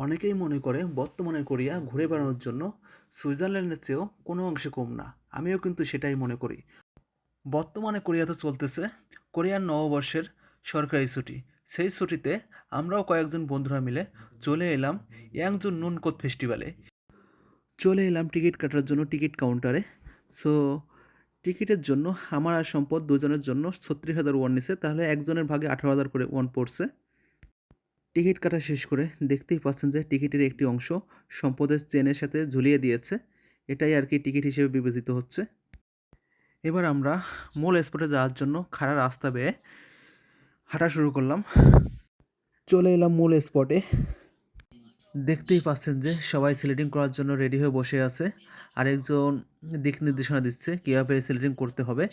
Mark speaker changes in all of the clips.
Speaker 1: অনেকেই মনে করে বর্তমানে কোরিয়া ঘুরে বেড়ানোর জন্য সুইজারল্যান্ডের চেয়েও কোনো অংশে কম না। আমিও কিন্তু সেটাই মনে করি। বর্তমানে কোরিয়াতে চলতেছে কোরিয়ান নববর্ষের সরকারি ছুটি। সেই ছুটিতে আমরাও কয়েকজন বন্ধুরা মিলে চলে এলাম ইয়াংজুন নুনকোত ফেস্টিভ্যালে। চলে এলাম টিকিট কাটার জন্য টিকিট কাউন্টারে। সো টিকিটের জন্য আমার আর সম্পদ দুজনের জন্য ৩৬,০০০ ওয়ান নিছে, তাহলে একজনের ভাগে ১৮,০০০ করে ওয়ান পড়ছে। টিকিট কাটা শেষ করে দেখতেই পাচ্ছেন যে টিকিটের একটি অংশ সম্পদের চেনের সাথে ঝুলিয়ে দিয়েছে। এটাই আর কি টিকিট হিসেবে বিবেচিত হচ্ছে। এবার আমরা মূল স্পটে যাওয়ার জন্য খাড়া রাস্তা বেয়ে হাঁটা শুরু করলাম। চলে এলাম মূল স্পটে। দেখতেই পাচ্ছেন যে সবাই সিলেটিং করার জন্য রেডি হয়ে বসে আছে। আরেকজন দিক নির্দেশনা দিচ্ছে কীভাবে সিলেটিং করতে হবে।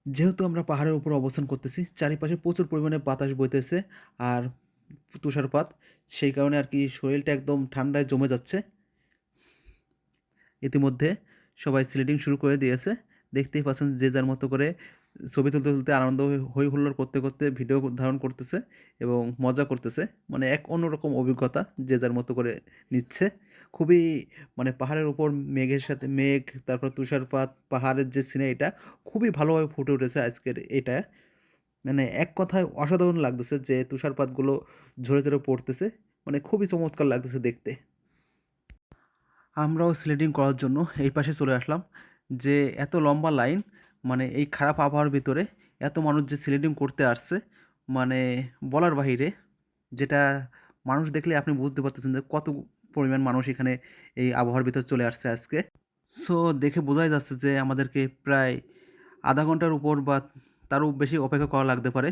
Speaker 1: যেহেতু আমরা পাহাড়ের উপর অবস্থান করতেছি, চারিপাশে প্রচুর পরিমাণে বাতাস বইতেছে আর তুষারপাত, সেই কারণে আর কি শরীরটা একদম ঠান্ডায় জমে যাচ্ছে। ইতিমধ্যে সবাই স্লেডিং শুরু করে দিয়েছে। দেখতেই পাচ্ছেন যে যার মতো করে ছবি তুলতে তুলতে আনন্দ হই হুল্লোড় করতে করতে ভিডিও ধারণ করতেছে এবং মজা করতেছে। মানে এক অন্যরকম অভিজ্ঞতা যে যার মতো করে নিচ্ছে। খুবই মানে পাহাড়ের উপর মেঘের সাথে মেঘ, তারপর তুষারপাত, পাহাড়ের যে সিনারিটা খুবই ভালোভাবে ফুটে উঠেছে আজকের এটা। মানে এক কথায় অসাধারণ লাগতেছে যে তুষারপাতগুলো ঝরে ঝরে পড়তেছে, মানে খুবই চমৎকার লাগতেছে দেখতে। আমরাও স্লেডিং করার জন্য এই পাশে চলে আসলাম। যে এত লম্বা লাইন, মানে এই খারাপ আবহাওয়ার ভিতরে এত মানুষ যে স্লেডিং করতে আসছে, মানে বলার বাহিরে। যেটা মানুষ দেখলে আপনি বুঝতে পারতেছেন যে কত পরিমাণ মানুষ এখানে এই আবহাওয়ার ভিতরে চলে আসছে আজকে। সো দেখে বোঝাই যাচ্ছে যে আমাদেরকে প্রায় আধা ঘন্টার উপর বা তারও বেশি অপেক্ষা করা লাগতে পারে।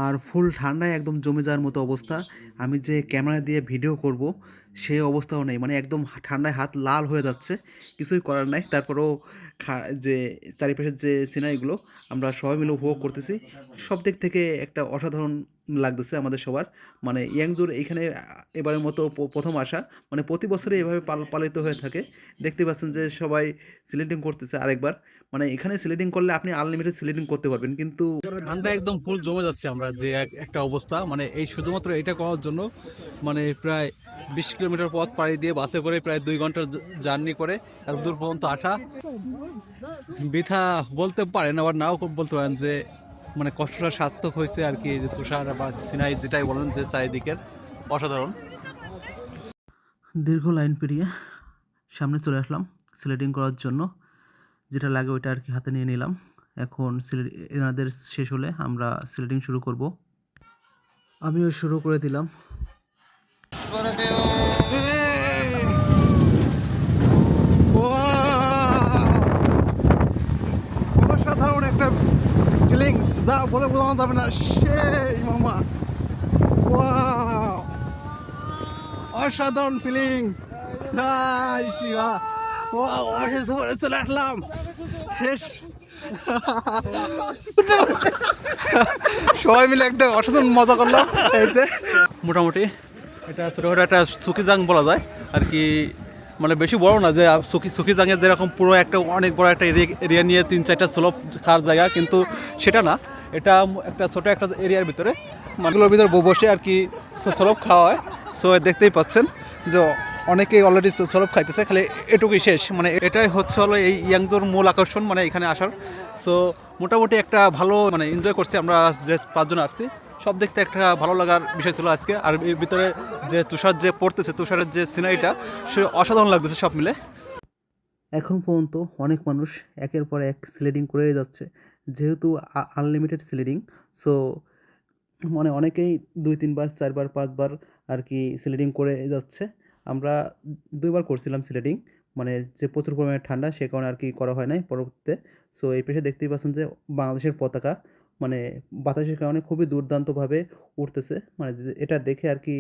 Speaker 1: আর ফুল ঠান্ডায় একদম জমে যাওয়ার মতো অবস্থা। আমি যে ক্যামেরা দিয়ে ভিডিও করব সেই অবস্থাও নেই, মানে একদম ঠান্ডায় হাত লাল হয়ে যাচ্ছে। কিছুই করার নাই, তারপরেও যে চারিপাশের যে সিনারিগুলো আমরা সবাই মিলে উপভোগ করতেছি। সব দিক থেকে একটা অসাধারণ লাগতেছে আমাদের সবার। মানে ইয়াংজুর এইখানে এবারের মতো প্রথম আসা, মানে প্রতি বছরই এভাবে পালিত হয়ে থাকে। দেখতে পাচ্ছেন যে সবাই সিলেটিং করতেছে আরেকবার। মানে এখানে সিলেটিং করলে আপনি আনলিমিটেড সিলেটিং করতে পারবেন, কিন্তু
Speaker 2: ঠান্ডা একদম ফুল জমে যাচ্ছে। আমরা যে একটা অবস্থা, মানে এই শুধুমাত্র এটা করার জন্য মানে প্রায় 20 কিলোমিটার পথ পাড়ি দিয়ে বাসে করে প্রায় 2 ঘন্টার জার্নি করে এত দূর পর্যন্ত আসা বৃথা বলতে পারেন, আবার নাও বলতে পারেন যে মানে কষ্টটা সার্থক হয়েছে আর কি। যে তুষার বা সিনাই যেটাই বলেন, যে চারিদিকের অসাধারণ।
Speaker 1: দীর্ঘ লাইন পেরিয়ে সামনে চলে আসলাম সিলেটিং করার জন্য। যেটা লাগে ওইটা আর কি হাতে নিয়ে নিলাম। এখন এনাদের শেষ হলে আমরা সিলেটিং শুরু করব। আমিও শুরু করে দিলাম।
Speaker 2: অসাধারণ একটা ফিলিংস, যা বলে বোঝানো যাবে না। সেই মামা, ওয়াও, অসাধারণ ফিলিংস। চলে আসলাম শেষ। সবাই মিলে একটা অসাধারণ মজা করলাম। এই যে মোটামুটি এটা ছোটোখাটো একটা সুকিজাং বলা যায় আর কি। মানে বেশি বড় না, যে সুকিজাংয়ের যেরকম পুরো একটা অনেক বড় একটা এরিয়া নিয়ে 3-4টা স্লোপ খাওয়ার জায়গা, কিন্তু সেটা না। এটা একটা ছোটো একটা এরিয়ার ভিতরে মাগুলোর ভিতরে বসে আর কি স্লোপ খাওয়া হয়। সো দেখতেই পাচ্ছেন যে অনেকেই অলরেডি স্লোপ খাইতেছে, খালি এটুকুই শেষ। মানে এটাই হচ্ছে হলো এই ইয়াংজোর মূল আকর্ষণ, মানে এখানে আসার। সো মোটামুটি একটা ভালো মানে এনজয় করছি আমরা যে 5 জন আসছি। সব দেখতে একটা ভালো লাগার বিষয় ছিল আজকে। আর এর ভিতরে যে তুষার যে পড়তেছে, তুষারের যে সিনারিটা, সে অসাধারণ লাগতেছে সব মিলে।
Speaker 1: এখন পর্যন্ত অনেক মানুষ একের পর এক স্লেডিং করেই যাচ্ছে। যেহেতু আনলিমিটেড স্লেডিং, সো মানে অনেকেই 2-3 বার 4 বার 5 বার আর কি স্লেডিং করে যাচ্ছে। আমরা 2 বার করছিলাম স্লেডিং, মানে যে প্রচুর পরিমাণে ঠান্ডা সে কারণে আর কি করা হয় নাই পরবর্তীতে। সো এই পেশে দেখতেই পাচ্ছেন যে বাংলাদেশের পতাকা মানে বাতাসের কারণে খুবই দুর্দান্তভাবে উঠতেছে। মানে এটা দেখে আর কি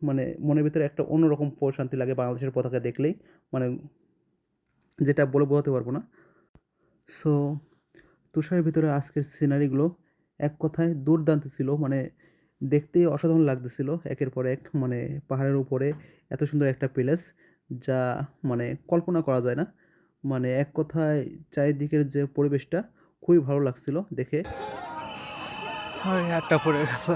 Speaker 1: মানে মনের ভিতরে একটা অন্যরকম প্রশান্তি লাগে বাংলাদেশের পতাকা দেখলেই। মানে যেটা বলে বোঝাতে পারবো না। সো তুষারের ভিতরে আজকের সিনারিগুলো এক কথায় দুর্দান্ত ছিল। মানে দেখতেই অসাধারণ লাগতেছিল একের পর এক। মানে পাহাড়ের উপরে এত সুন্দর একটা প্লেস, যা মানে কল্পনা করা যায় না। মানে এক কথায় চারিদিকের যে পরিবেশটা খুবই ভালো লাগছিল দেখে।
Speaker 2: একটা পড়ে গেছে।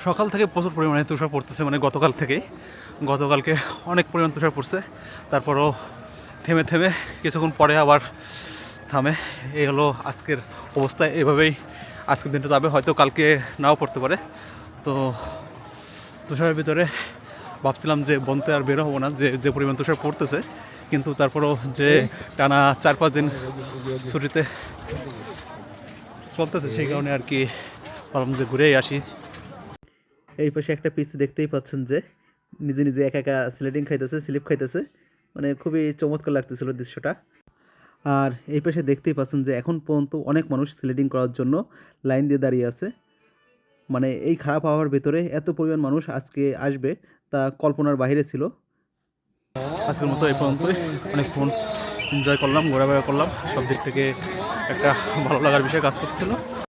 Speaker 2: সকাল থেকে প্রচুর পরিমাণে তুষার পড়তেছে, মানে গতকালকে অনেক পরিমাণ তুষার পড়ছে, তারপরও থেমে থেমে কিছুক্ষণ পরে আবার থামে। এই হলো আজকের অবস্থা। এভাবেই আজকের দিনটা যাবে, হয়তো কালকে নাও পড়তে পারে। তো তুষারের ভিতরে ভাবছিলাম যে বনতে আর বেরো হবো না, যে পরিমাণ তুষার পড়তেছে, কিন্তু তারপরও যে টানা 4-5 দিন ছুটিতে চলতেছে সেই কারণে আর কি ভাবলাম যে ঘুরেই আসি।
Speaker 1: এই পাশে একটা পিসি দেখতেই পাচ্ছেন যে নিজে নিজে একা একা স্লিপ খাইতেছে, মানে খুবই চমৎকার লাগতেছিল দৃশ্যটা। আর এই পাশে দেখতেই পাচ্ছেন যে এখন পর্যন্ত অনেক মানুষ স্লেডিং করার জন্য লাইন দিয়ে দাঁড়িয়ে আছে। মানে এই খারাপ আবহাওয়ার ভেতরে এত পরিমাণ মানুষ আজকে আসবে তা কল্পনার বাইরে ছিল।
Speaker 2: আজকের মতো এই পর্যন্তই। অনেকক্ষণ এনজয় করলাম, ঘোরাফেরা করলাম, সব দিক থেকে একটা ভালো লাগার বিষয় কাজ করছিল।